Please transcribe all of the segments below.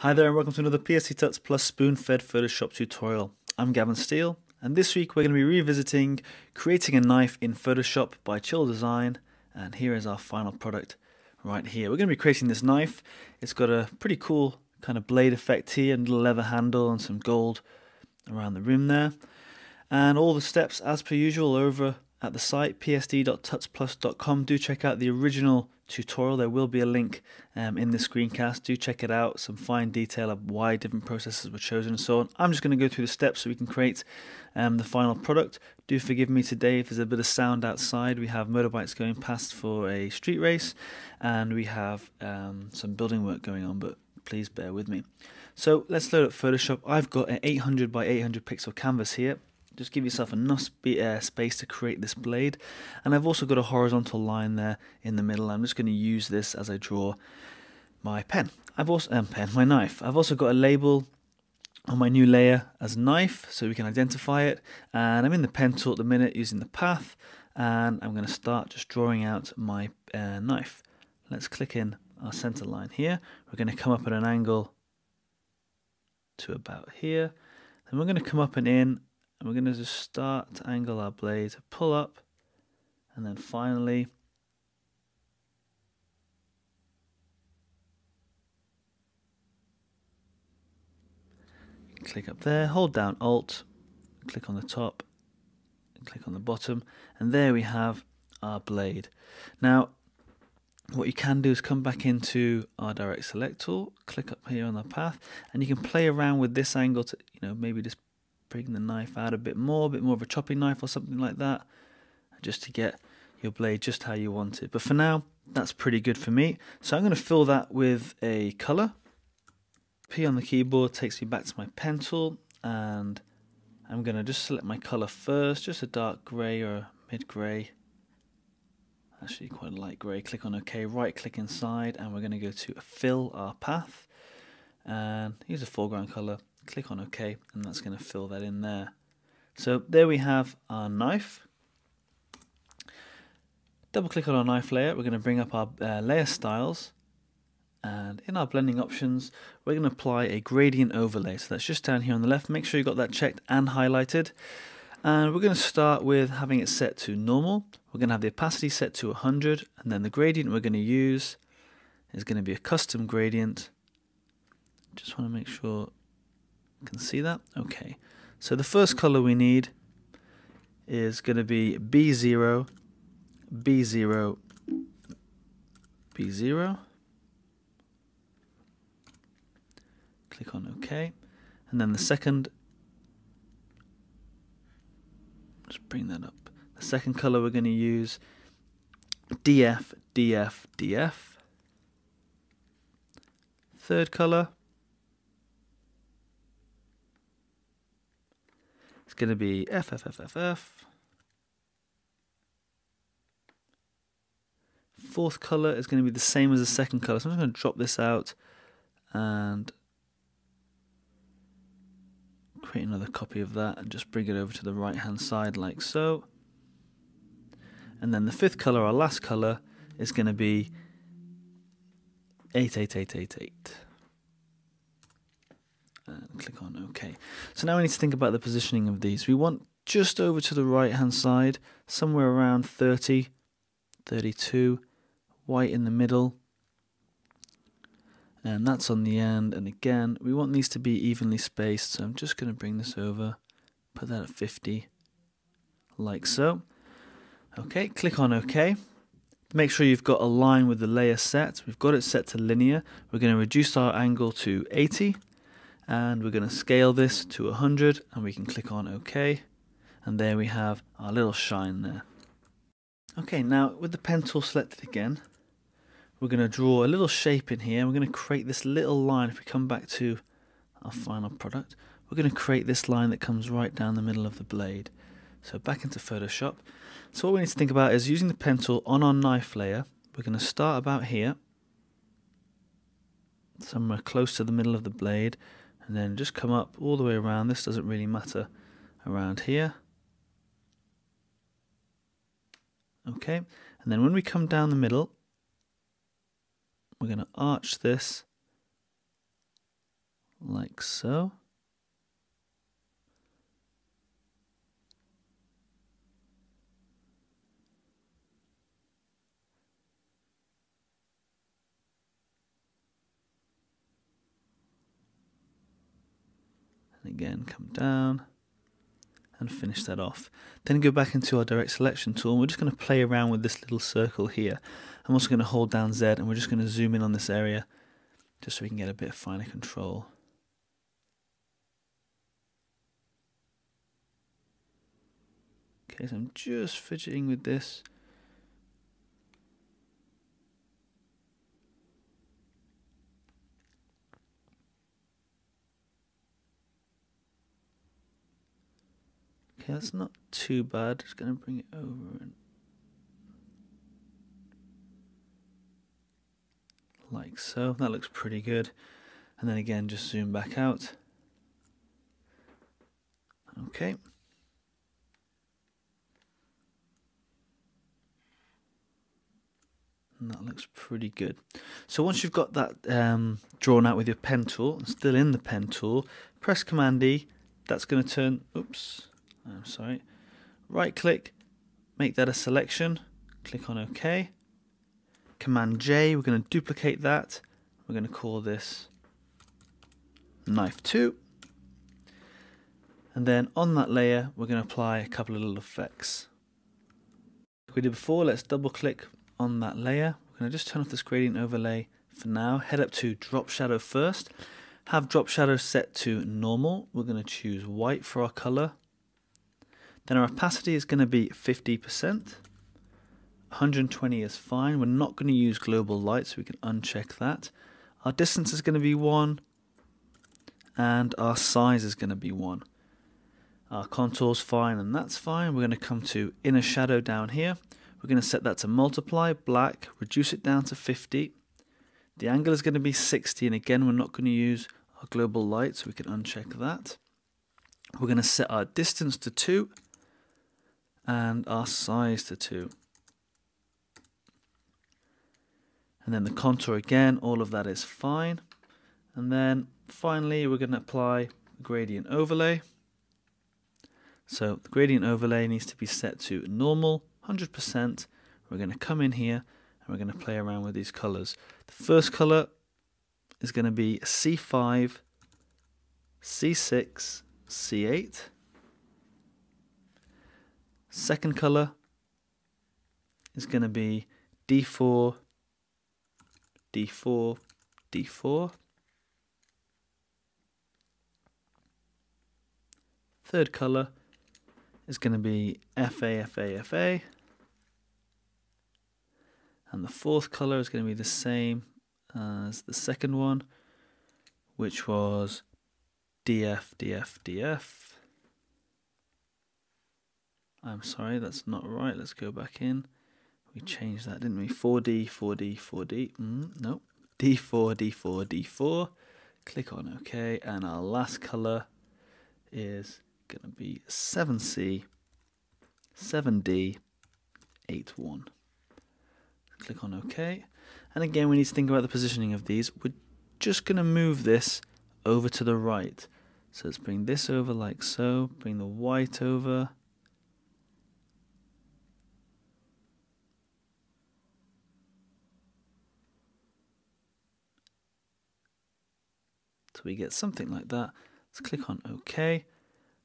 Hi there and welcome to another PSD Tuts plus spoon-fed Photoshop tutorial. I'm Gavin Steele and this week we're going to be revisiting creating a knife in Photoshop by Childesign, and here is our final product right here. We're going to be creating this knife. It's got a pretty cool kind of blade effect here and a little leather handle and some gold around the rim there. And all the steps as per usual over at the site psd.tutsplus.com. Do check out the original tutorial. There will be a link in the screencast. Do check it out. Some fine detail of why different processes were chosen and so on. I'm just going to go through the steps so we can create the final product. Do forgive me today if there's a bit of sound outside. We have motorbikes going past for a street race and we have some building work going on, but please bear with me. So let's load up Photoshop. I've got an 800 by 800 pixel canvas here. Just give yourself enough space to create this blade, and I've also got a horizontal line there in the middle. I'm just going to use this as I draw my pen. My knife. I've also got a label on my new layer as knife so we can identify it, and I'm in the pen tool at the minute using the path, and I'm going to start just drawing out my knife. Let's click in our center line here. We're going to come up at an angle to about here, then we're going to come up and in. And we're going to just start to angle our blade, pull up, and then finally click up there, hold down Alt, click on the top, and click on the bottom, and there we have our blade. Now, what you can do is come back into our direct select tool, click up here on the path, and you can play around with this angle to, maybe just bring the knife out a bit more of a chopping knife or something like that, just to get your blade just how you want it. But for now, that's pretty good for me. So I'm going to fill that with a color. P on the keyboard takes me back to my pen tool, and I'm going to just select my color first, just a dark gray or a mid gray. Actually quite a light gray. Click on OK, right click inside, and we're going to go to fill our path and use a foreground color. Click on OK, and that's going to fill that in there. So there we have our knife. Double click on our knife layer. We're going to bring up our layer styles, and in our blending options we're going to apply a gradient overlay. So that's just down here on the left. Make sure you've got that checked and highlighted, and we're going to start with having it set to normal. We're going to have the opacity set to 100, and then the gradient we're going to use is going to be a custom gradient. Just want to make sure can see that. Okay, so the first color we need is going to be B0, B0, B0. Click on OK, and then the second, just bring that up. The second color we're going to use DF, DF, DF. Third color, it's going to be FFFFF. Fourth color is going to be the same as the second color. So I'm just going to drop this out and create another copy of that and just bring it over to the right hand side like so. And then the fifth color, our last color, is going to be 88888. And click on OK. So now we need to think about the positioning of these. We want just over to the right hand side, somewhere around 30, 32, white in the middle, and that's on the end. And again, we want these to be evenly spaced, so I'm just going to bring this over, put that at 50, like so. Okay, click on OK. Make sure you've got a line with the layer set. We've got it set to linear. We're going to reduce our angle to 80. And we're going to scale this to 100, and we can click on OK, and there we have our little shine there. Okay, now with the pen tool selected again, we're going to draw a little shape in here. We're going to create this little line. If we come back to our final product, we're going to create this line that comes right down the middle of the blade. So back into Photoshop. So what we need to think about is using the pen tool on our knife layer. We're going to start about here, somewhere close to the middle of the blade, and then just come up all the way around. This doesn't really matter around here. Okay, and then when we come down the middle, we're going to arch this like so. And again, come down and finish that off. Then go back into our direct selection tool, and we're just going to play around with this little circle here. I'm also going to hold down Z, and we're just going to zoom in on this area just so we can get a bit of finer control. Okay, so I'm just fidgeting with this. Okay, that's not too bad. Just going to bring it over and like so. That looks pretty good. And then again, just zoom back out. Okay. And that looks pretty good. So once you've got that drawn out with your pen tool, still in the pen tool, press Command E. That's going to turn, oops, I'm sorry. Right click, make that a selection, click on OK. Command J, we're going to duplicate that. We're going to call this Knife 2. And then on that layer, we're going to apply a couple of little effects. Like we did before, let's double click on that layer. We're going to just turn off this gradient overlay for now. Head up to drop shadow first. Have drop shadow set to normal. We're going to choose white for our color. Then our opacity is going to be 50%. 120 is fine. We're not going to use global light, so we can uncheck that. Our distance is going to be 1, and our size is going to be 1. Our contour's fine, and that's fine. We're going to come to inner shadow down here. We're going to set that to multiply, black, reduce it down to 50. The angle is going to be 60, and again, we're not going to use our global light, so we can uncheck that. We're going to set our distance to 2, and our size to 2. And then the contour again, all of that is fine. And then finally, we're going to apply gradient overlay. So the gradient overlay needs to be set to normal, 100%. We're going to come in here and we're going to play around with these colors. The first color is going to be C5, C6, C8. Second color is going to be D4, D4, D4. Third color is going to be FA, FA, FA. And the fourth color is going to be the same as the second one, which was DF, DF, DF. I'm sorry, that's not right. Let's go back in. We changed that, didn't we? 4D, 4D, 4D. No. D4, D4, D4. Click on OK. And our last color is going to be 7C, 7D, 8-1. Click on OK. And again, we need to think about the positioning of these. We're just going to move this over to the right. So let's bring this over like so. Bring the white over. So we get something like that. Let's click on OK.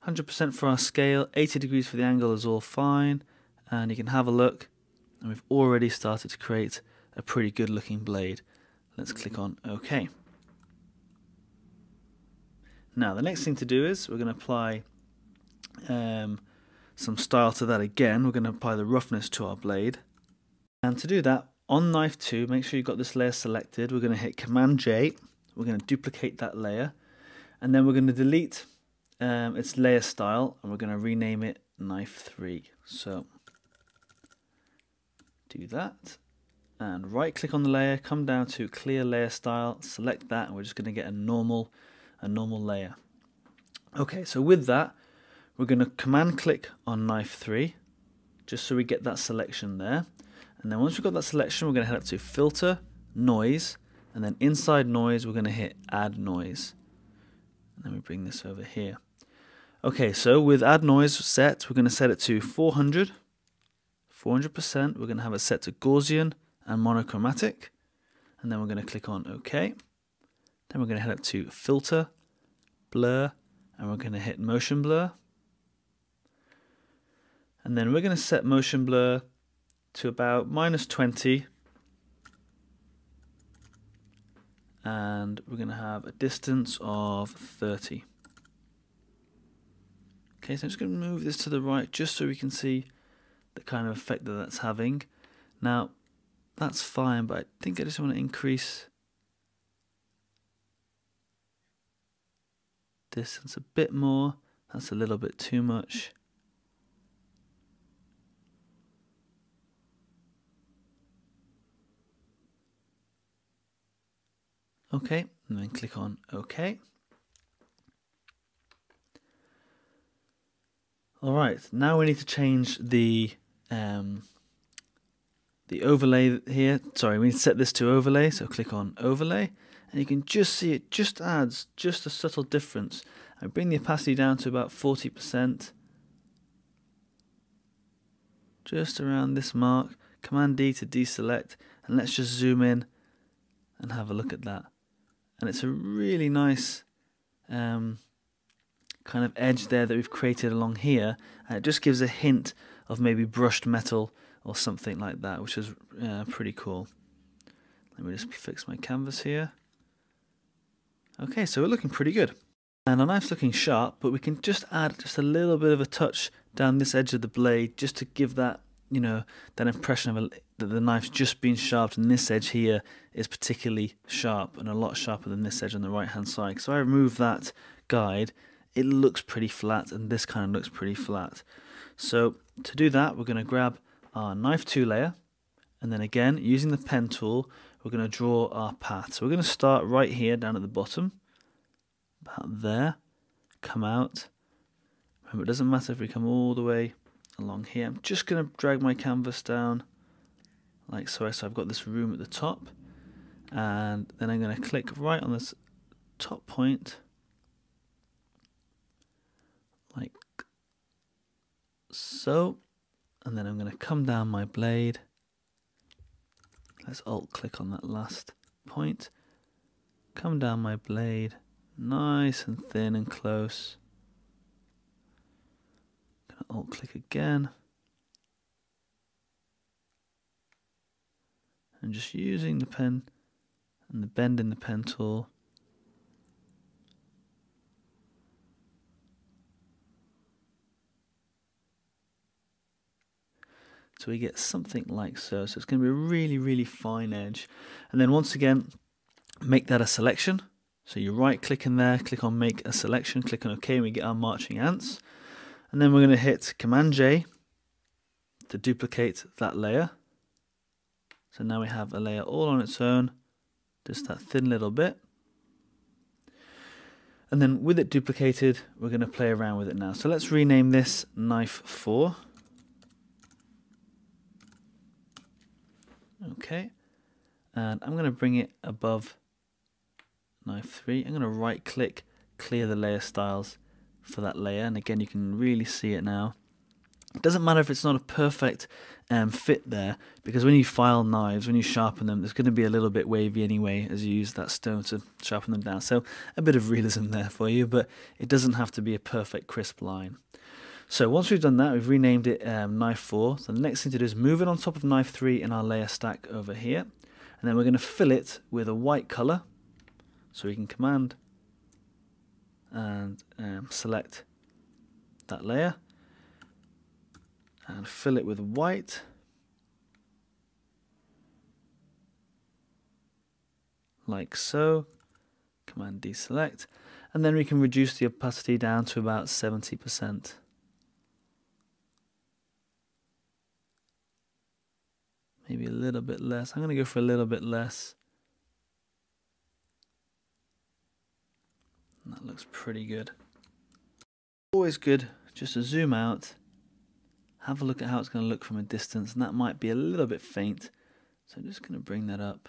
100% for our scale, 80 degrees for the angle is all fine. And you can have a look. And we've already started to create a pretty good looking blade. Let's click on OK. Now the next thing to do is we're going to apply some style to that again. We're going to apply the roughness to our blade. And to do that, on knife 2, make sure you've got this layer selected. We're going to hit Command J. We're going to duplicate that layer. And then we're going to delete its layer style. And we're going to rename it knife 3. So do that. And right click on the layer, come down to clear layer style, select that, and we're just going to get a normal layer. Okay, so with that, we're going to command click on knife 3, just so we get that selection there. And then once we've got that selection, we're going to head up to filter, noise, and then inside noise, we're going to hit add noise. And then we bring this over here. Okay, so with add noise set, we're going to set it to 400%. We're going to have it set to Gaussian and monochromatic. And then we're going to click on OK. Then we're going to head up to filter, blur, and we're going to hit motion blur. And then we're going to set motion blur to about -20. And we're going to have a distance of 30. Okay, so I'm just going to move this to the right just so we can see the kind of effect that that's having. Now, that's fine, but I think I just want to increase distance a bit more. That's a little bit too much. Okay, and then click on OK. Alright, now we need to change the overlay here. Sorry, we need to set this to overlay, so click on overlay, and you can just see it just adds just a subtle difference. I bring the opacity down to about 40%, just around this mark. Command D to deselect, and let's just zoom in and have a look at that. And it's a really nice kind of edge there that we've created along here, and it just gives a hint of maybe brushed metal or something like that, which is pretty cool. Let me just fix my canvas here. Okay, so we're looking pretty good. And our knife's looking sharp, but we can just add just a little bit of a touch down this edge of the blade just to give that, you know, that impression of that the knife's just been sharpened, and this edge here is particularly sharp and a lot sharper than this edge on the right hand side. So I remove that guide, it looks pretty flat, and this kind of looks pretty flat. So to do that, we're going to grab our knife 2 layer, and then again, using the pen tool, we're going to draw our path. So we're going to start right here down at the bottom, about there, come out. Remember, it doesn't matter if we come all the way along here. I'm just going to drag my canvas down like so. So I've got this room at the top, and then I'm going to click right on this top point, like so, and then I'm going to come down my blade. Let's alt click on that last point, come down my blade, nice and thin and close. Alt click again, and just using the pen and the bend in the pen tool, so we get something like so. So it's going to be a really, really fine edge. And then once again, make that a selection. So you right click in there, click on make a selection, click on OK, and we get our marching ants. And then we're going to hit Command J to duplicate that layer. So now we have a layer all on its own, just that thin little bit. And then with it duplicated, we're going to play around with it now. So let's rename this Knife 4. Okay. And I'm going to bring it above Knife 3. I'm going to right click, clear the layer styles for that layer, and again you can really see it now. It doesn't matter if it's not a perfect fit there, because when you file knives, when you sharpen them, there's going to be a little bit wavy anyway as you use that stone to sharpen them down. So a bit of realism there for you, but it doesn't have to be a perfect crisp line. So once we've done that, we've renamed it Knife 4. So the next thing to do is move it on top of Knife 3 in our layer stack over here, and then we're going to fill it with a white color. So we can Command and select that layer and fill it with white, like so. Command deselect, and then we can reduce the opacity down to about 70%. Maybe a little bit less. I'm going to go for a little bit less. That looks pretty good. Always good just to zoom out, have a look at how it's going to look from a distance, and that might be a little bit faint, so I'm just going to bring that up.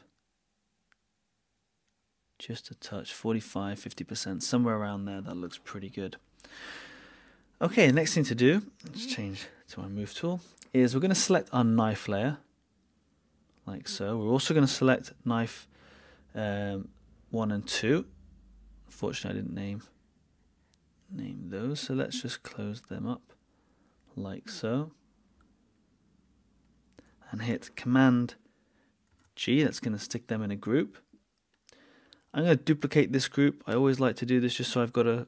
just a touch, 45, 50%, somewhere around there. That looks pretty good. Okay, next thing to do, let's change to our move tool, is we're going to select our knife layer, like so. We're also going to select knife 1 and 2. Unfortunately, I didn't name those, so let's just close them up, like so. And hit Command G, that's going to stick them in a group. I'm going to duplicate this group. I always like to do this just so I've got a,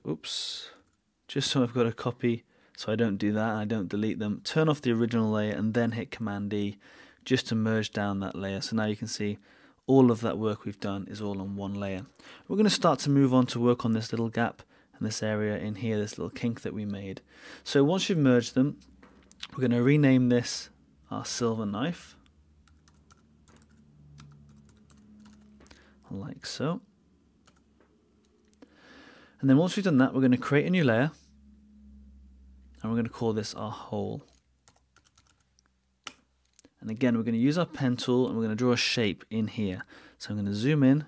just so I've got a copy, so I don't do that and I don't delete them. Turn off the original layer and then hit Command D just to merge down that layer. So now you can see all of that work we've done is all on one layer. We're going to start to move on to work on this little gap and this area in here, this little kink that we made. So once you've merged them, we're going to rename this our silver knife, like so. And then once we've done that, we're going to create a new layer and we're going to call this our hole. And again, we're going to use our pen tool and we're going to draw a shape in here. So I'm going to zoom in,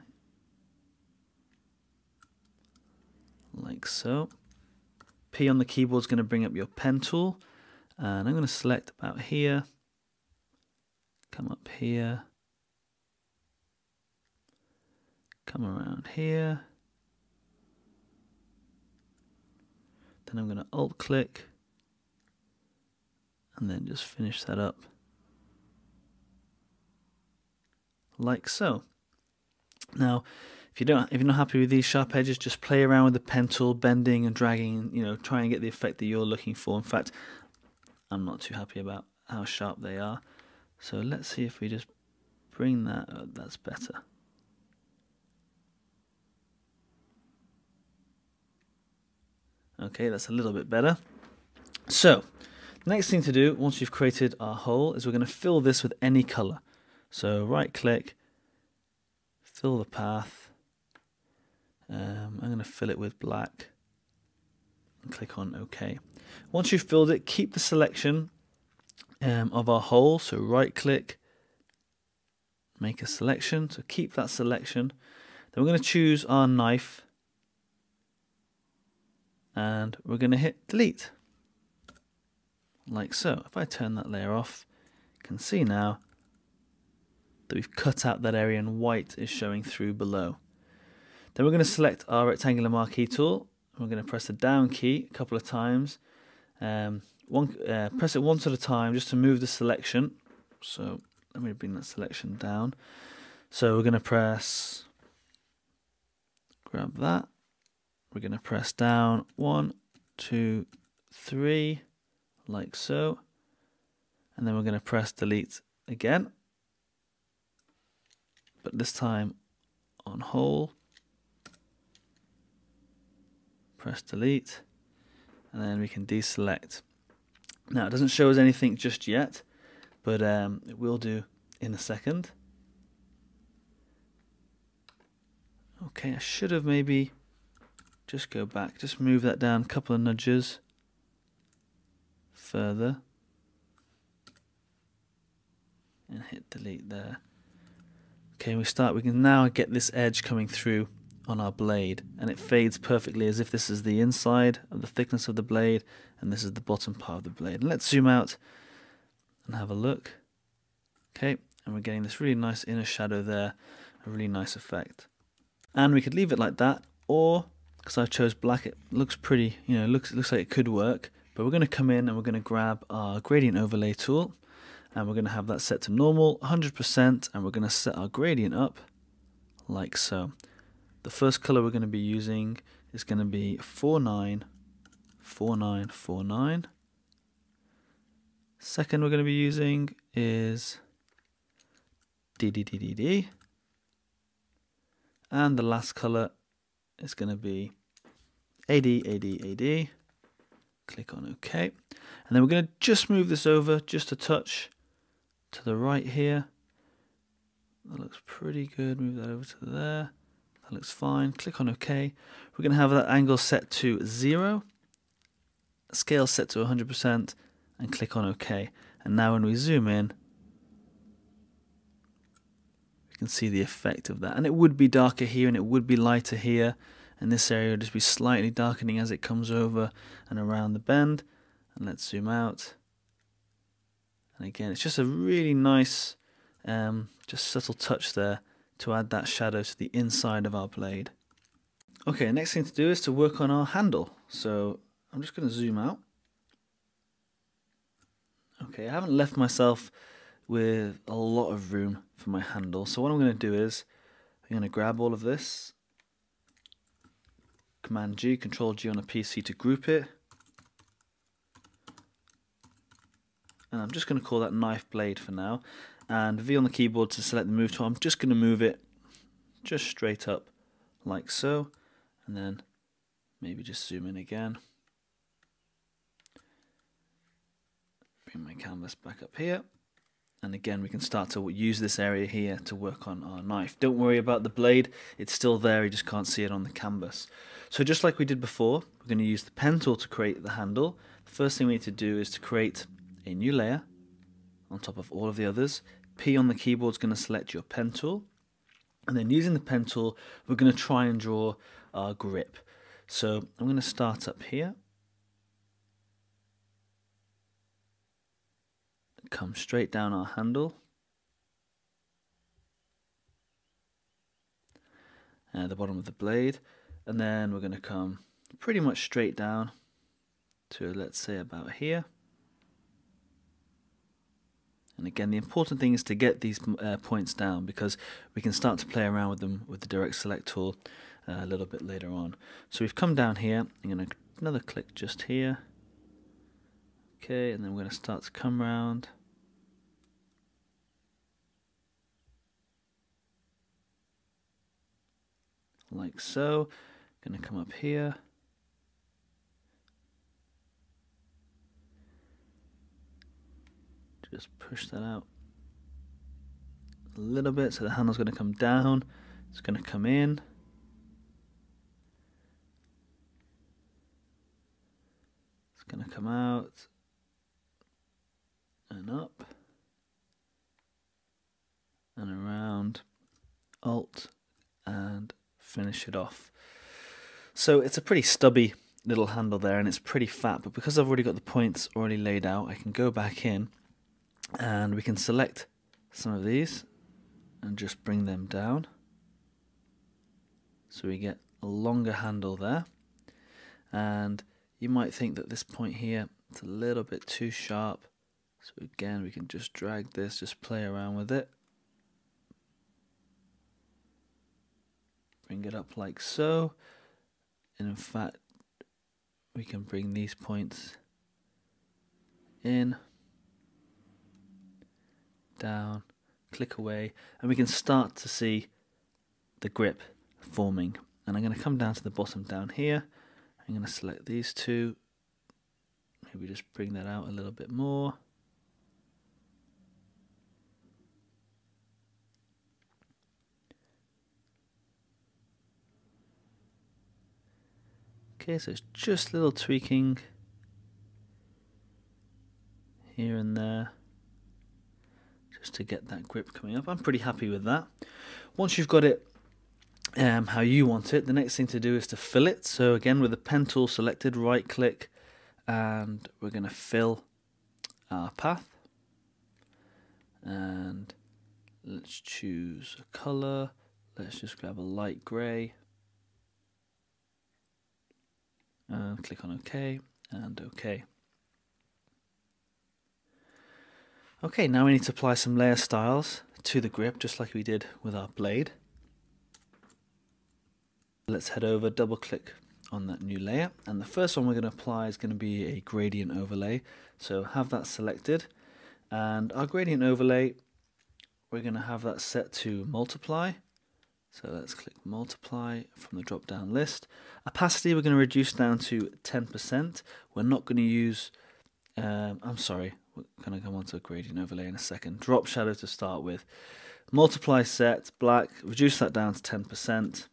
like so. P on the keyboard is going to bring up your pen tool, and I'm going to select about here, come up here, come around here. Then I'm going to alt click and then just finish that up like so. Now, if you're not happy with these sharp edges, just play around with the pen tool, bending and dragging, try and get the effect that you're looking for. In fact, I'm not too happy about how sharp they are. So let's see if we just bring that up. That's better. Okay, that's a little bit better. So, the next thing to do, once you've created our hole, is we're going to fill this with any color. So right click, fill the path. I'm going to fill it with black and click on OK. Once you've filled it, keep the selection of our hole. So right click, make a selection. So keep that selection. Then we're going to choose our knife and we're going to hit delete, like so. If I turn that layer off, you can see now that we've cut out that area and white is showing through below. Then we're going to select our rectangular marquee tool. We're going to press the down key a couple of times. Press it once at a time just to move the selection. So let me bring that selection down. So we're going to grab that. We're going to press down 1, 2, 3, like so. And then we're going to press delete again, but this time on hole. Press delete, and then we can deselect. Now it doesn't show us anything just yet, but it will do in a second. Okay, I should have maybe just go back, just move that down a couple of nudges further and hit delete there. Okay, we can now get this edge coming through on our blade, and it fades perfectly as if this is the inside of the thickness of the blade and this is the bottom part of the blade. And let's zoom out and have a look. Okay, and we're getting this really nice inner shadow there, a really nice effect. And we could leave it like that, or because I chose black, it looks pretty, looks like it could work. But we're going to come in and we're going to grab our gradient overlay tool, and we're going to have that set to normal, 100%, and we're going to set our gradient up like so. The first color we're going to be using is going to be 494949. Second we're going to be using is DDDDD. And the last color is going to be AD. Click on OK. And then we're going to just move this over just a touch to the right here. That looks pretty good. Move that over to there. That looks fine. Click on OK. We're going to have that angle set to 0, scale set to 100%, and click on OK. And now when we zoom in, we can see the effect of that. And it would be darker here and it would be lighter here. And this area will just be slightly darkening as it comes over and around the bend. And let's zoom out. And again, it's just a really nice, just subtle touch there to add that shadow to the inside of our blade. Okay, next thing to do is to work on our handle. So I'm just going to zoom out. Okay, I haven't left myself with a lot of room for my handle. So what I'm going to do is I'm going to grab all of this, Command G, Control G on a PC to group it. And I'm just going to call that knife blade for now. And V on the keyboard to select the move tool. I'm just going to move it just straight up like so. And then maybe just zoom in again. Bring my canvas back up here. And again, we can start to use this area here to work on our knife. Don't worry about the blade. It's still there. You just can't see it on the canvas. So just like we did before, we're going to use the pen tool to create the handle. The first thing we need to do is to create a new layer on top of all of the others. P on the keyboard is going to select your pen tool. And then using the pen tool, we're going to try and draw our grip. So I'm going to start up here. Come straight down our handle. At the bottom of the blade. And then we're going to come pretty much straight down to, let's say, about here. And again, the important thing is to get these points down, because we can start to play around with them with the direct select tool a little bit later on. So we've come down here. I'm going to another click just here. Okay, and then we're going to start to come around. Like so. Going to come up here. Just push that out a little bit, so the handle's going to come down. It's going to come in. It's going to come out and up and around. Alt and finish it off. So it's a pretty stubby little handle there, and it's pretty fat, but because I've already got the points already laid out, I can go back in and we can select some of these and just bring them down, so we get a longer handle there. And you might think that this point here is a little bit too sharp, so again we can just drag this, just play around with it, bring it up like so. And in fact, we can bring these points in, down, click away, and we can start to see the grip forming. And I'm going to come down to the bottom down here. I'm going to select these two, maybe just bring that out a little bit more. Okay, so it's just a little tweaking here and there just to get that grip coming up. I'm pretty happy with that. Once you've got it how you want it, the next thing to do is to fill it. So again, with the pen tool selected, right click, and we're going to fill our path. And let's choose a color. Let's just grab a light grey. Click on OK and OK. Okay, now we need to apply some layer styles to the grip, just like we did with our blade. Let's head over, double click on that new layer, and the first one we're going to apply is going to be a gradient overlay. So have that selected, and our gradient overlay, we're going to have that set to multiply. So let's click multiply from the drop down list. Opacity we're going to reduce down to 10%. We're not going to use, I'm sorry, we're going to come on to a gradient overlay in a second. Drop shadow to start with. Multiply set, black, reduce that down to 10%.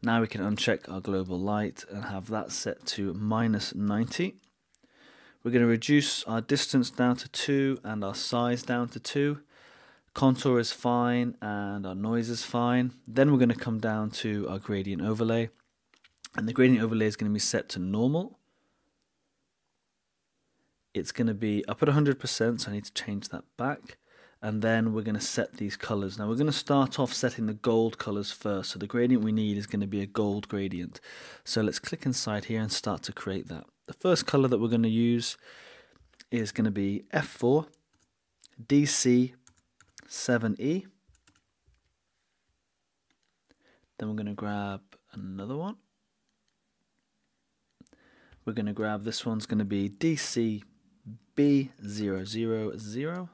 Now we can uncheck our global light and have that set to -90. We're going to reduce our distance down to 2 and our size down to 2. contour is fine and our noise is fine. Then we're going to come down to our gradient overlay, and the gradient overlay is going to be set to normal. It's going to be up at 100%, so I need to change that back. And then we're going to set these colors. Now we're going to start off setting the gold colors first. So the gradient we need is going to be a gold gradient. So let's click inside here and start to create that. The first color that we're going to use is going to be F4 DC 7E. Then we're going to grab another one. We're going to grab, this one's going to be DC B000.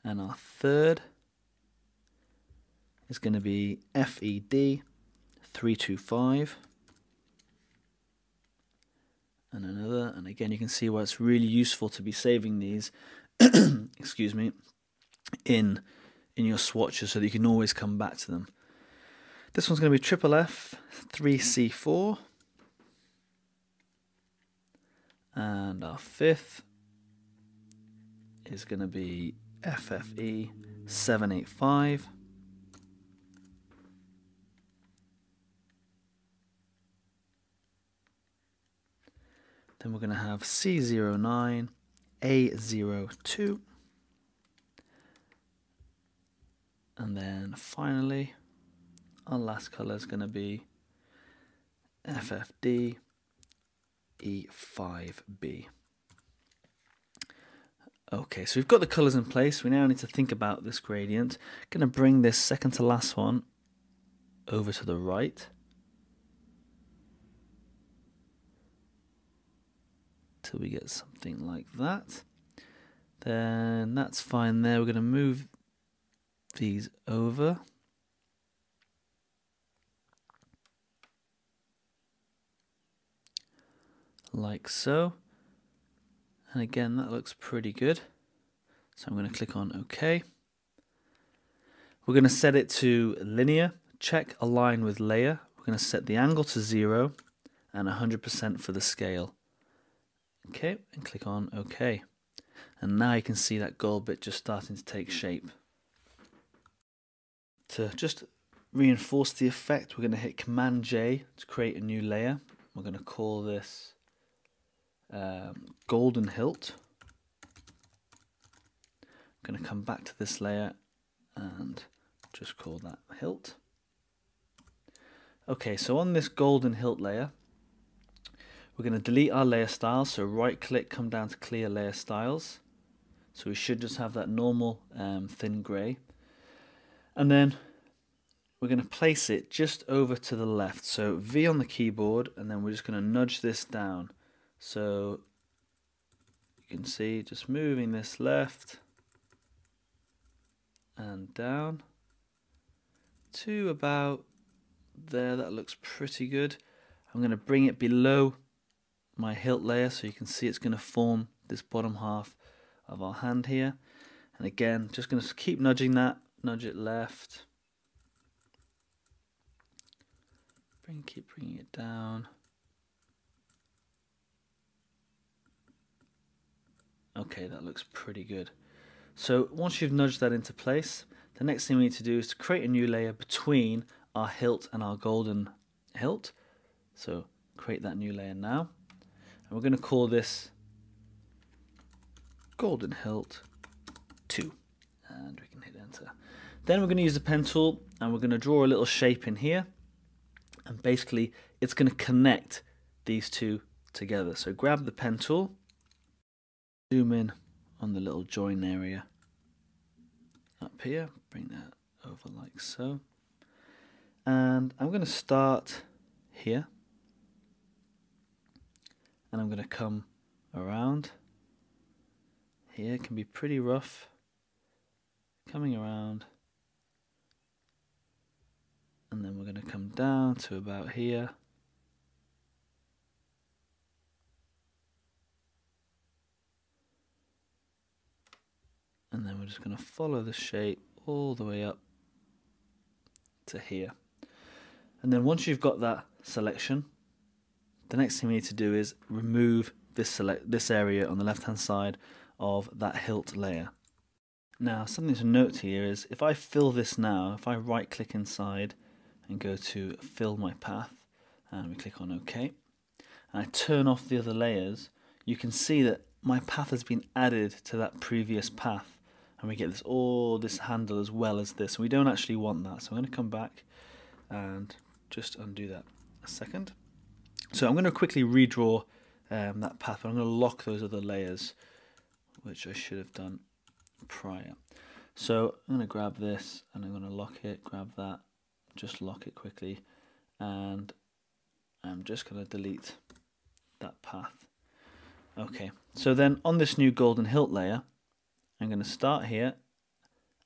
And our third is going to be FED 325. And another, and again you can see why it's really useful to be saving these excuse me, in your swatches so that you can always come back to them. This one's going to be triple F 3C4. And our fifth is going to be FFE 785. Then we're going to have C09 A02. And then finally, our last color is going to be FFD E5B. Okay, so we've got the colors in place. We now need to think about this gradient. I'm going to bring this second to last one over to the right till we get something like that. Then that's fine there. We're going to move these over. Like so. And again, that looks pretty good. So I'm going to click on OK. We're going to set it to linear. Check align with layer. We're going to set the angle to 0 and 100% for the scale. Okay, and click on OK. And now you can see that gold bit just starting to take shape. To just reinforce the effect, we're going to hit Command J to create a new layer. We're going to call this golden hilt. I'm going to come back to this layer and just call that hilt. Okay, so on this golden hilt layer, we're going to delete our layer styles. So right click, come down to clear layer styles. So we should just have that normal thin grey. And then we're going to place it just over to the left. So V on the keyboard, and then we're just going to nudge this down. So you can see just moving this left and down to about there. That looks pretty good. I'm going to bring it below my hilt layer so you can see it's going to form this bottom half of our hand here. And again, just going to keep nudging that, nudge it left. Keep bringing it down. Okay, that looks pretty good. So once you've nudged that into place, the next thing we need to do is to create a new layer between our hilt and our golden hilt. So create that new layer now. And we're going to call this golden hilt 2. And we can hit enter. Then we're going to use the pen tool and we're going to draw a little shape in here. And basically it's going to connect these two together. So grab the pen tool, zoom in on the little join area up here, bring that over like so. And I'm going to start here. And I'm going to come around. Here it can be pretty rough. Coming around. And then we're going to come down to about here. And then we're just going to follow the shape all the way up to here. And then once you've got that selection, the next thing we need to do is remove this area on the left hand side of that hilt layer. Now, something to note here is if I fill this now, if I right click inside and go to fill my path, and we click on OK, and I turn off the other layers, you can see that my path has been added to that previous path, and we get this handle as well as this. We don't actually want that, so I'm going to come back and just undo that a second. So I'm going to quickly redraw that path, but I'm going to lock those other layers, which I should have done prior. So I'm going to grab this and I'm going to lock it, grab that, just lock it quickly, and I'm just going to delete that path. Okay, so then on this new golden hilt layer, I'm going to start here,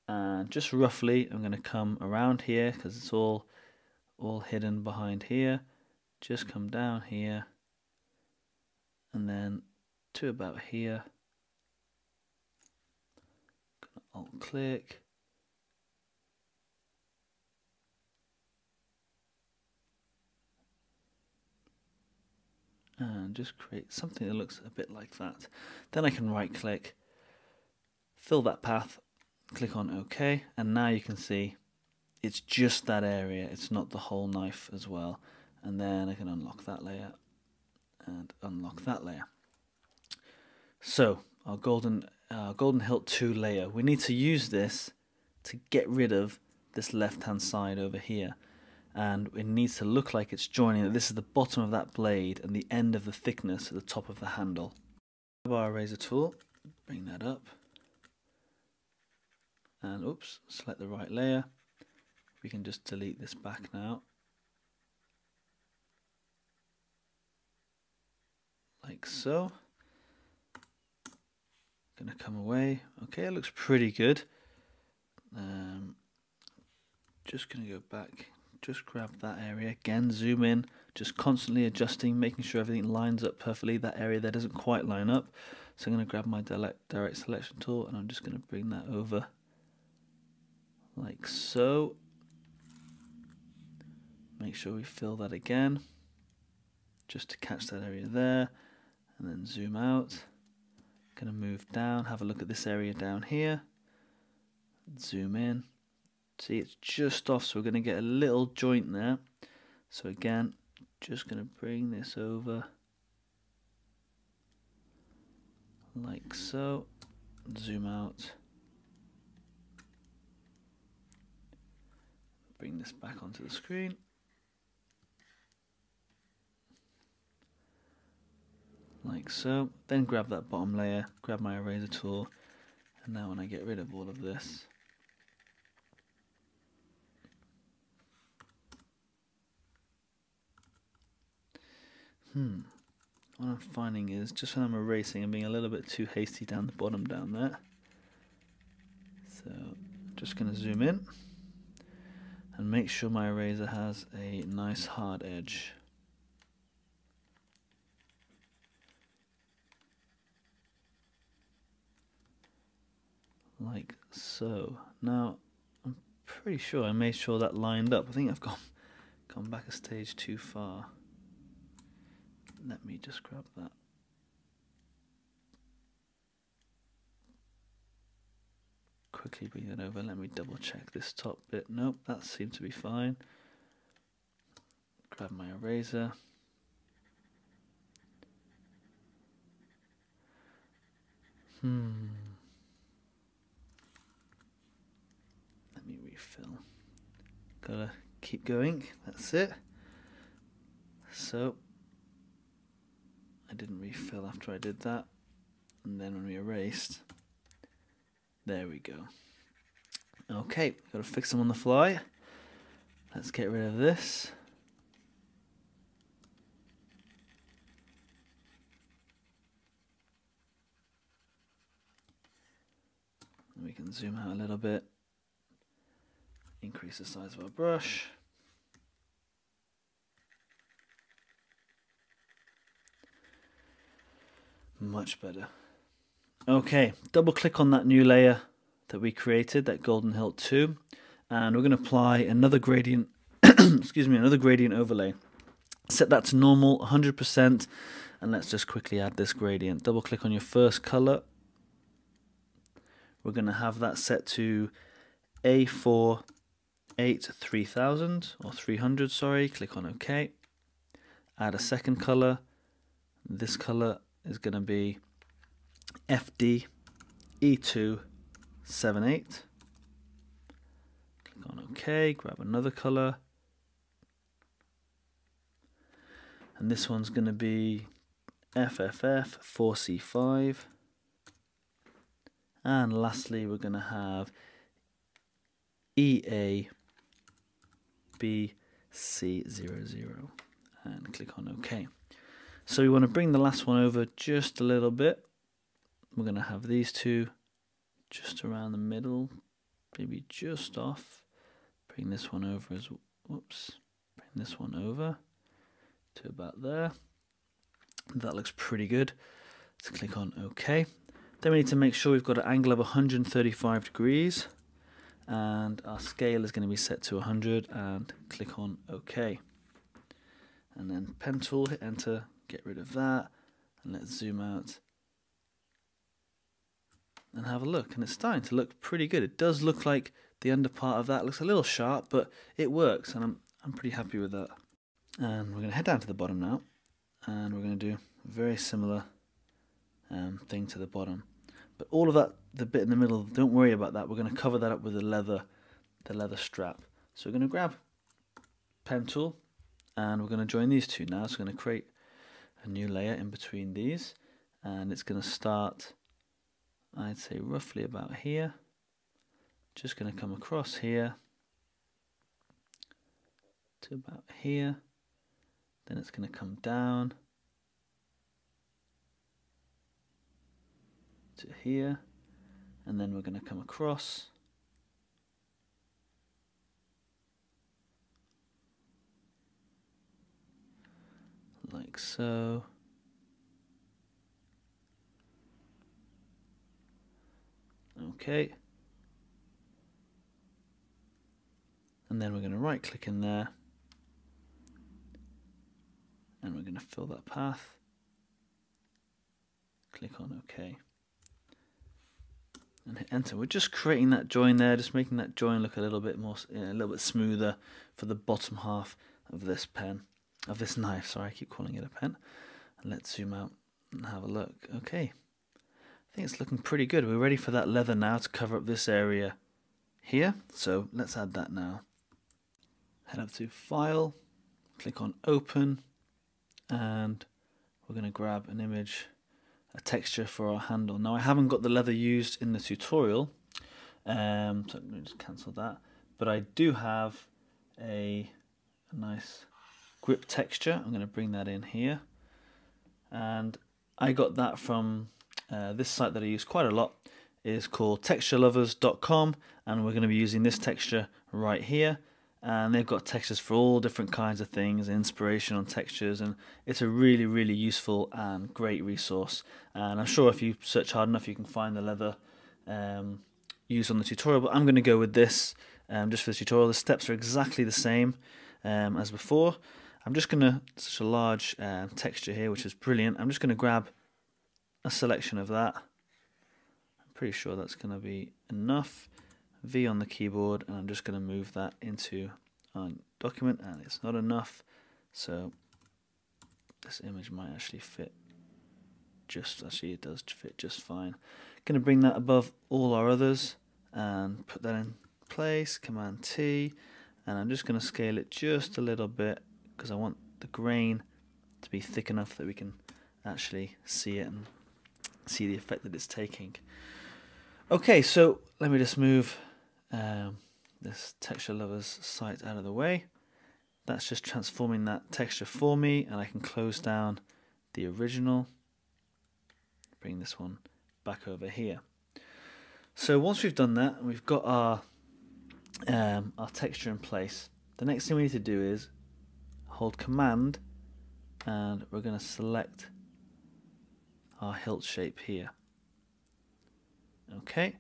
and just roughly I'm going to come around here because it's all hidden behind here. Just come down here and then to about here. Alt click. And just create something that looks a bit like that. Then I can right click, fill that path, click on OK, and now you can see it's just that area, it's not the whole knife as well. And then I can unlock that layer and unlock that layer. So our golden hilt 2 layer, we need to use this to get rid of this left hand side over here, and it needs to look like it's joining, that this is the bottom of that blade and the end of the thickness at the top of the handle. Grab our eraser tool, bring that up, and oops, select the right layer. We can just delete this back now, like so. Gonna come away. Okay, it looks pretty good. Just gonna go back, just grab that area again, zoom in, just constantly adjusting, making sure everything lines up perfectly. That area there doesn't quite line up, so I'm gonna grab my direct selection tool and I'm just gonna bring that over like so. Make sure we fill that again, just to catch that area there, and then zoom out. Gonna move down, have a look at this area down here, zoom in, see it's just off, so we're gonna get a little joint there. So again, just gonna bring this over like so, zoom out, bring this back onto the screen. Like so, then grab that bottom layer, grab my eraser tool, and now when I get rid of all of this, what I'm finding is just when I'm erasing, I'm being a little bit too hasty down the bottom down there. So I'm just going to zoom in and make sure my eraser has a nice hard edge. Like so. Now I'm pretty sure I made sure that lined up. I think I've gone back a stage too far. Let me just grab that. Quickly bring that over. Let me double check this top bit. Nope, that seemed to be fine. Grab my eraser. Let me refill. Gotta keep going. That's it. So I didn't refill after I did that, and then when we erased, there we go. Okay, gotta fix them on the fly. Let's get rid of this. And we can zoom out a little bit, increase the size of our brush. Much better. Okay, double click on that new layer that we created, that Golden Hilt 2, and we're going to apply another gradient, excuse me, another gradient overlay. Set that to normal, 100%, and let's just quickly add this gradient. Double click on your first color, we're going to have that set to A4 8 3000 or 300, sorry. Click on OK. Add a second color. This color is going to be FD E2 78. Click on OK. Grab another color. And this one's going to be FFF 4C5. And lastly, we're going to have EABC00 and click on OK. So we want to bring the last one over just a little bit. We're going to have these two just around the middle, maybe just off. Bring this one over as whoops. Bring this one over to about there. That looks pretty good. Let's click on OK. Then we need to make sure we've got an angle of 135 degrees and our scale is going to be set to 100 and click on OK. And then pen tool, hit enter, get rid of that, and let's zoom out and have a look. And it's starting to look pretty good. It does look like the under part of that looks a little sharp, but it works and I'm pretty happy with that. And we're going to head down to the bottom now and we're going to do a very similar thing to the bottom. But all of that, the bit in the middle, don't worry about that. We're going to cover that up with the leather strap. So we're going to grab pen tool and we're going to join these two now. So we're going to create a new layer in between these and it's going to start, I'd say roughly about here. Just going to come across here to about here. Then it's going to come down to here, and then we're going to come across like so. Okay. And then we're going to right click in there and we're going to fill that path. Click on OK. And hit enter. We're just creating that join there, just making that join look a little bit more, a little bit smoother for the bottom half of this pen, of this knife. Sorry, I keep calling it a pen. And let's zoom out and have a look. Okay, I think it's looking pretty good. We're ready for that leather now to cover up this area here. So let's add that now. Head up to File, click on Open, and we're going to grab an image, a texture for our handle. Now I haven't got the leather used in the tutorial, so I'm going to just cancel that, but I do have a nice grip texture. I'm going to bring that in here, and I got that from this site that I use quite a lot. It is called texturelovers.com, and we're going to be using this texture right here. And they've got textures for all different kinds of things, inspiration on textures, and it's a really, really useful and great resource. And I'm sure if you search hard enough you can find the leather used on the tutorial, but I'm going to go with this just for the tutorial. The steps are exactly the same as before. I'm just going to, such a large texture here, which is brilliant. I'm just going to grab a selection of that. I'm pretty sure that's going to be enough. V on the keyboard, and I'm just going to move that into our document, and it's not enough, so this image might actually fit actually it does fit just fine. Going to bring that above all our others and put that in place, Command T, and I'm just going to scale it just a little bit because I want the grain to be thick enough that we can actually see it and see the effect that it's taking. Okay, so let me just move this Texture Lovers site out of the way. That's just transforming that texture for me, and I can close down the original. Bring this one back over here. So once we've done that and we've got our texture in place, the next thing we need to do is hold Command, and we're going to select our hilt shape here. Okay.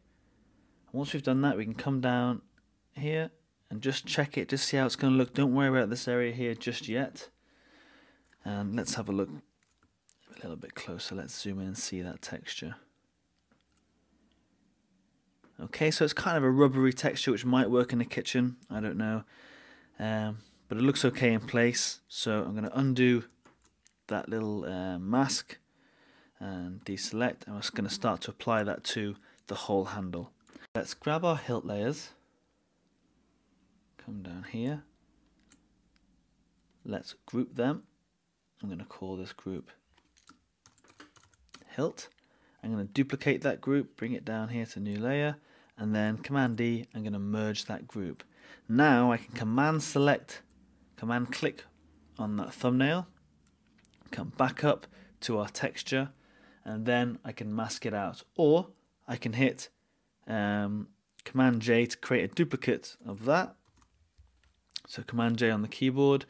Once we've done that, we can come down here and just check it, just see how it's going to look. Don't worry about this area here just yet. And let's have a look a little bit closer. Let's zoom in and see that texture. Okay, so it's kind of a rubbery texture which might work in the kitchen, I don't know. But it looks okay in place, so I'm going to undo that little mask and deselect. I'm just going to start to apply that to the whole handle. Let's grab our hilt layers, come down here, let's group them. I'm going to call this group hilt. I'm going to duplicate that group, bring it down here to new layer, and then Command D, I'm going to merge that group. Now I can Command click on that thumbnail, come back up to our texture, and then I can mask it out. Or I can hit Command J to create a duplicate of that. So Command J on the keyboard,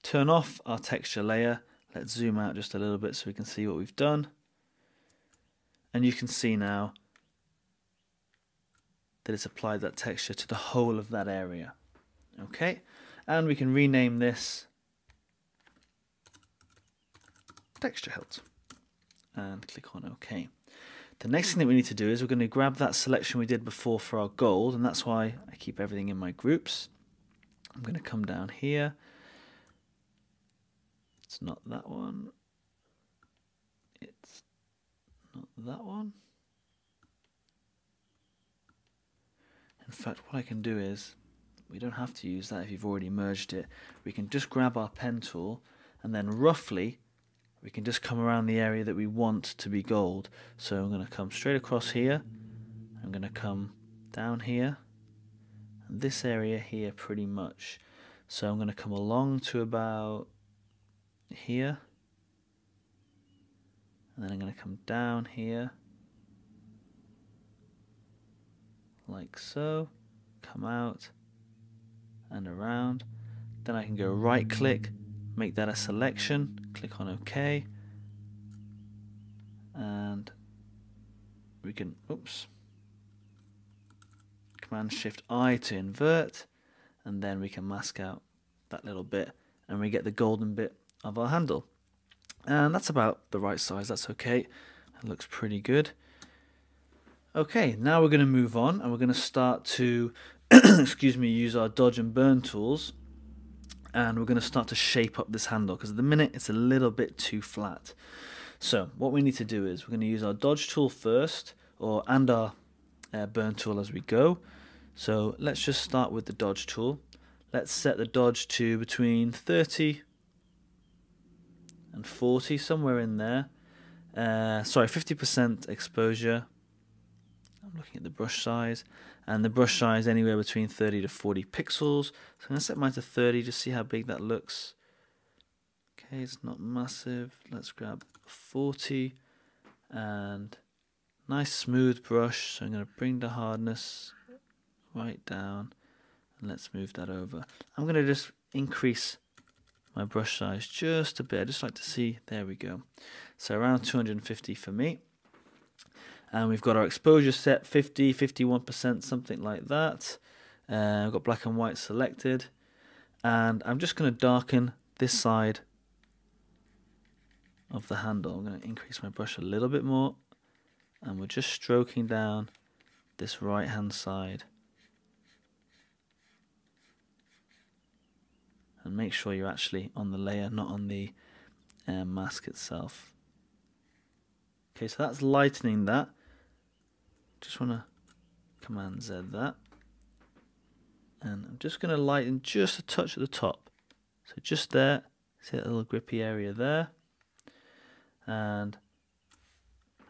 turn off our texture layer. Let's zoom out just a little bit so we can see what we've done. And you can see now that it's applied that texture to the whole of that area. Okay, and we can rename this texture hilt and click on OK. The next thing that we need to do is we're going to grab that selection we did before for our gold, and that's why I keep everything in my groups. I'm going to come down here. It's not that one. It's not that one. In fact, what I can do is, we don't have to use that if you've already merged it. We can just grab our pen tool and then roughly we can just come around the area that we want to be gold. So I'm going to come straight across here. I'm going to come down here. And this area here pretty much. So I'm going to come along to about here. And then I'm going to come down here. Like so. Come out and around. Then I can go right click, make that a selection, click on OK, and we can, Command Shift I to invert, and then we can mask out that little bit and we get the golden bit of our handle. And that's about the right size, that's okay, it looks pretty good. Okay, now we're going to move on and we're going to start to use our dodge and burn tools, and we're going to start to shape up this handle because at the minute it's a little bit too flat. So what we need to do is we're going to use our dodge tool first, and our burn tool as we go. So let's just start with the dodge tool. Let's set the dodge to between 30 and 40, somewhere in there. 50% exposure. I'm looking at the brush size, and the brush size anywhere between 30 to 40 pixels. So I'm going to set mine to 30, just see how big that looks. Okay, it's not massive. Let's grab 40, and nice smooth brush. So I'm going to bring the hardness right down, and let's move that over. I'm going to just increase my brush size just a bit. I just like to see, there we go. So around 250 for me. And we've got our exposure set 50, 51%, something like that. I've got black and white selected. And I'm just going to darken this side of the handle. I'm going to increase my brush a little bit more. And we're just stroking down this right hand side. And make sure you're actually on the layer, not on the mask itself. Okay, so that's lightening that. Just want to Command Z that. And I'm just going to lighten just a touch at the top. So just there, see that little grippy area there. And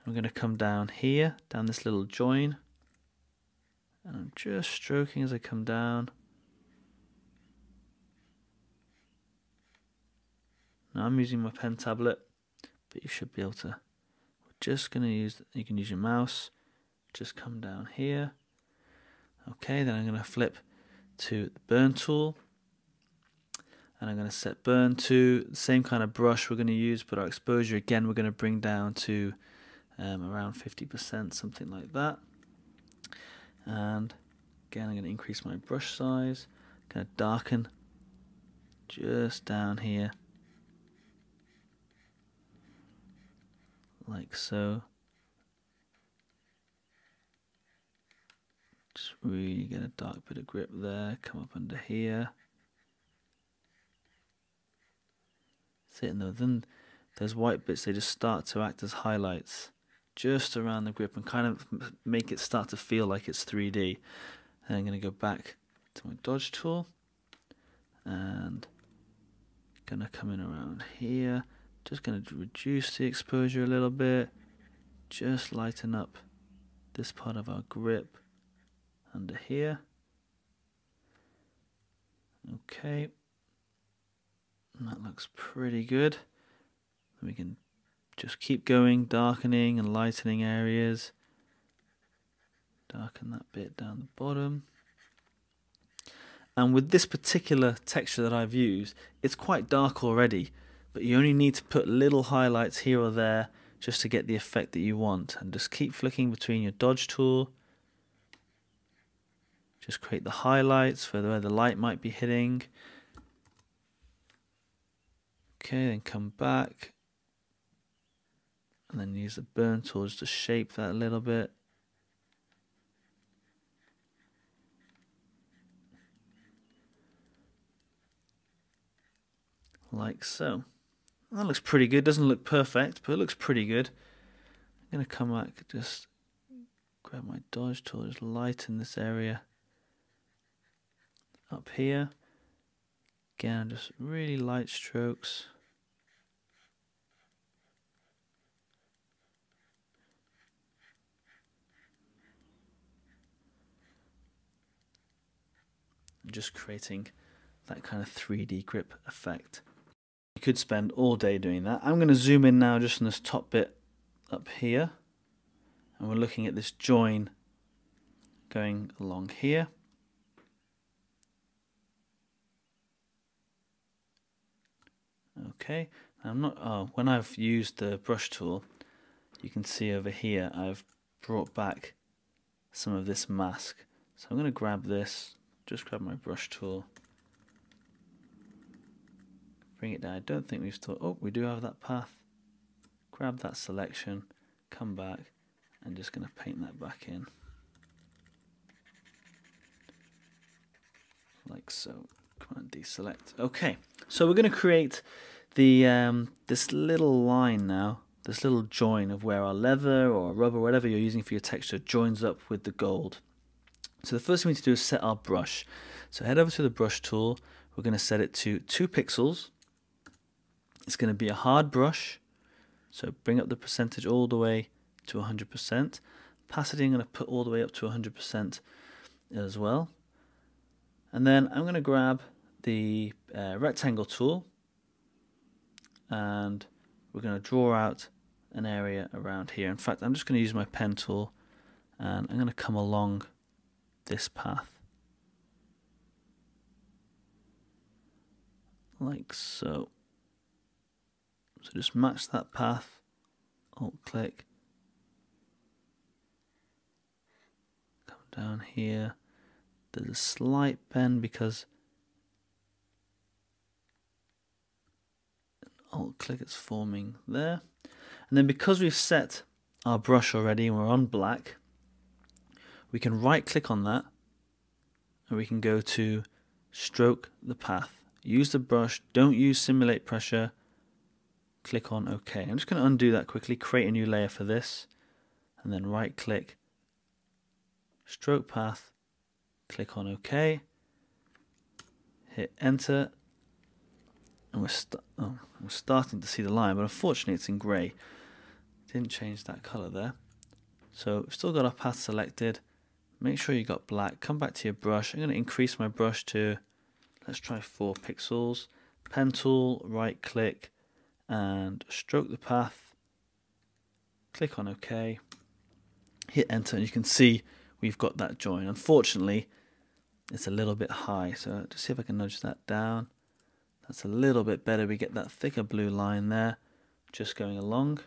I'm going to come down here, down this little join. And I'm just stroking as I come down. Now I'm using my pen tablet, but you should be able to. We're just going to use, you can use your mouse. Just come down here. Okay, then I'm going to flip to the burn tool, and I'm going to set burn to the same kind of brush we're going to use, but our exposure again we're going to bring down to around 50%, something like that. And again I'm going to increase my brush size, going to darken just down here like so. really get a dark bit of grip there, come up under here. Sitting there, then those white bits, they just start to act as highlights just around the grip and kind of make it start to feel like it's 3D. And I'm going to go back to my dodge tool and going to come in around here. Just going to reduce the exposure a little bit, just lighten up this part of our grip under here. Okay, and that looks pretty good. We can just keep going, darkening and lightening areas. Darken that bit down the bottom. And with this particular texture that I've used, it's quite dark already, but you only need to put little highlights here or there just to get the effect that you want. And just keep flicking between your dodge tool. Just create the highlights for where the light might be hitting. Okay, then come back. And then use the burn tool just to shape that a little bit. Like so. That looks pretty good. Doesn't look perfect, but it looks pretty good. I'm going to come back, just grab my dodge tool, just lighten this area up here. Again, just really light strokes. Just creating that kind of 3D grip effect. You could spend all day doing that. I'm going to zoom in now just on this top bit up here. And we're looking at this join going along here. Okay, I'm not, when I've used the brush tool, you can see over here I've brought back some of this mask. So I'm going to grab this, just grab my brush tool, bring it down. I don't think we've thought, oh, we do have that path. Grab that selection, come back, and just going to paint that back in. Like so. Command deselect. Okay, so we're going to create the this little line now, this little join of where our leather or rubber, whatever you're using for your texture, joins up with the gold. So the first thing we need to do is set our brush. So head over to the brush tool. We're going to set it to 2 pixels. It's going to be a hard brush. So bring up the percentage all the way to 100%. Opacity I'm going to put all the way up to 100% as well. And then I'm going to grab the rectangle tool and we're going to draw out an area around here. In fact, I'm just going to use my pen tool and I'm going to come along this path. Like so. So just match that path, alt click, come down here. There's a slight bend because alt click, it's forming there. And then because we've set our brush already and we're on black, we can right click on that and we can go to stroke the path. Use the brush, don't use simulate pressure, click on OK. I'm just going to undo that quickly, create a new layer for this, and then right click, stroke path, click on OK, hit enter, and we're starting to see the line, but unfortunately it's in grey. Didn't change that colour there. So we've still got our path selected. Make sure you got black. Come back to your brush. I'm going to increase my brush to, let's try 4 pixels. Pen tool, right click, and stroke the path. Click on OK. Hit enter, and you can see we've got that join. Unfortunately, it's a little bit high, so just see if I can nudge that down. That's a little bit better. We get that thicker blue line there, just going along.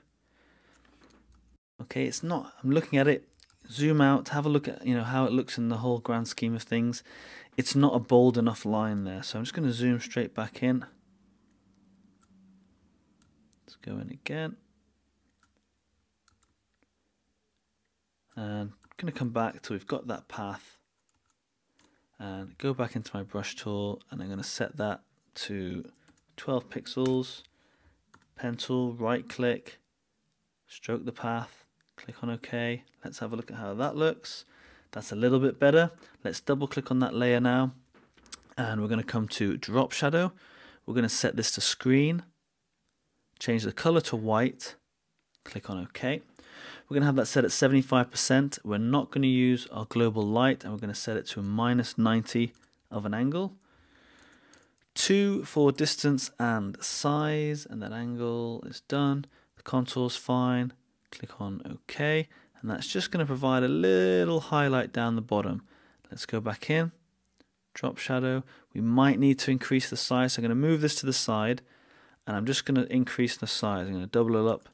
Okay, it's not, I'm looking at it, zoom out, have a look at how it looks in the whole grand scheme of things. It's not a bold enough line there, so I'm just going to zoom straight back in. Let's go in again. And I'm going to come back till we've got that path and go back into my brush tool, and I'm going to set that to 12 pixels. Pen tool, right click, stroke the path, click on OK. Let's have a look at how that looks. That's a little bit better. Let's double click on that layer now, and we're going to come to drop shadow. We're going to set this to screen, change the color to white, click on OK. We're going to have that set at 75%. We're not going to use our global light, and we're going to set it to a -90 of an angle. 2 for distance and size, and that angle is done. The contour's fine. Click on OK, and that's just going to provide a little highlight down the bottom. Let's go back in, drop shadow. We might need to increase the size, so I'm going to move this to the side, and I'm just going to increase the size. I'm going to double it up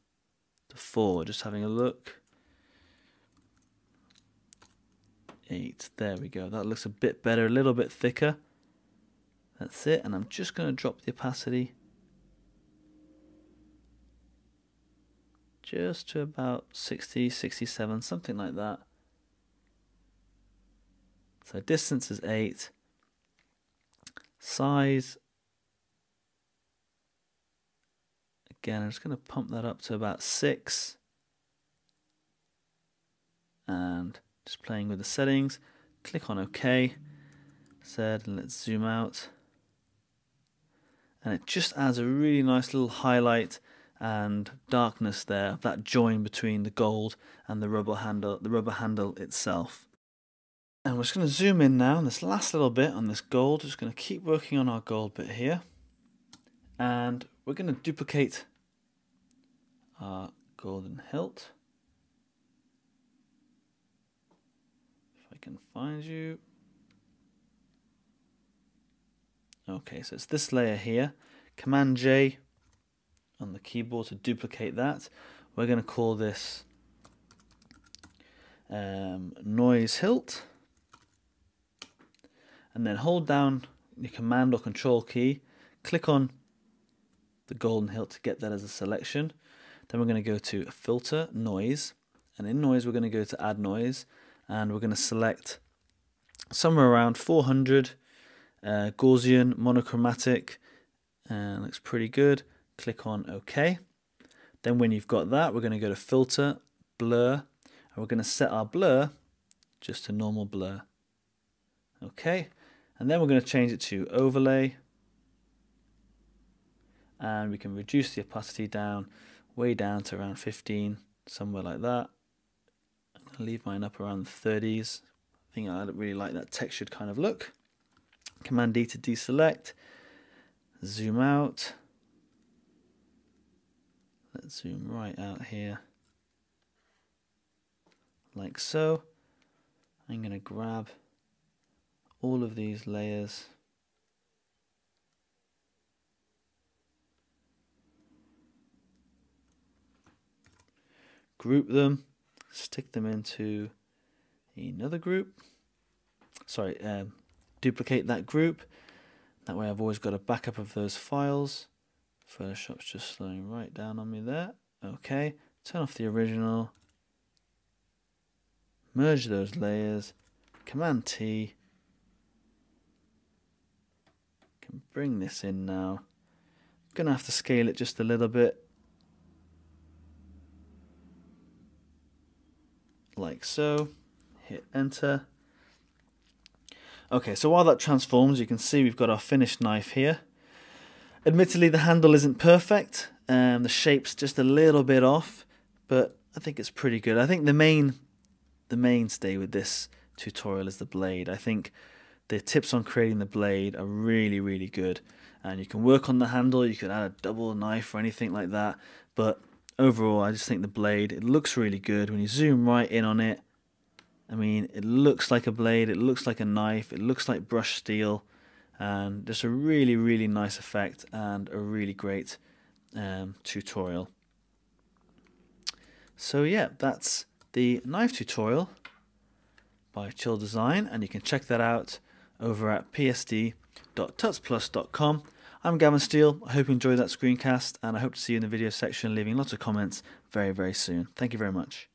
to 4, just having a look. 8, there we go. That looks a bit better, a little bit thicker. That's it, and I'm just going to drop the opacity just to about 60, 67, something like that. So distance is 8. Size, again, I'm just going to pump that up to about 6. And just playing with the settings. Click on OK. And let's zoom out. And it just adds a really nice little highlight and darkness there, that join between the gold and the rubber handle itself. And we're just going to zoom in now on this last little bit on this gold. Just going to keep working on our gold bit here, and we're going to duplicate our golden hilt. If I can find you. Okay, so it's this layer here. Command J on the keyboard to duplicate that. We're going to call this noise hilt, and then hold down your Command or Control key, click on the golden hilt to get that as a selection. Then we're going to go to Filter, Noise, and in Noise we're going to go to Add Noise, and we're going to select somewhere around 400. Gaussian, monochromatic, and looks pretty good. Click on OK. Then when you've got that, we're going to go to Filter, Blur, and we're going to set our blur just to normal blur. OK, and then we're going to change it to Overlay, and we can reduce the opacity down, way down to around 15, somewhere like that. I'm going to leave mine up around the 30s. I think I really like that textured kind of look. Command D to deselect, zoom out. Let's zoom right out here, like so. I'm going to grab all of these layers, group them, stick them into another group. Sorry, duplicate that group. That way I've always got a backup of those files. Photoshop's just slowing right down on me there. Okay, turn off the original. Merge those layers. Command T. Can bring this in now. Gonna have to scale it just a little bit. Like so. Hit enter. Okay, so while that transforms, you can see we've got our finished knife here. Admittedly, the handle isn't perfect, and the shape's just a little bit off, but I think it's pretty good. I think the mainstay with this tutorial is the blade. I think the tips on creating the blade are really, really good, and you can work on the handle. You could add a double knife or anything like that, but overall, I just think the blade, it looks really good. When you zoom right in on it, I mean, it looks like a blade, it looks like a knife, it looks like brushed steel, and just a really, really nice effect and a really great tutorial. So yeah, that's the knife tutorial by Childesign, and you can check that out over at psd.tutsplus.com. I'm Gavin Steele. I hope you enjoyed that screencast, and I hope to see you in the video section, leaving lots of comments very, very soon. Thank you very much.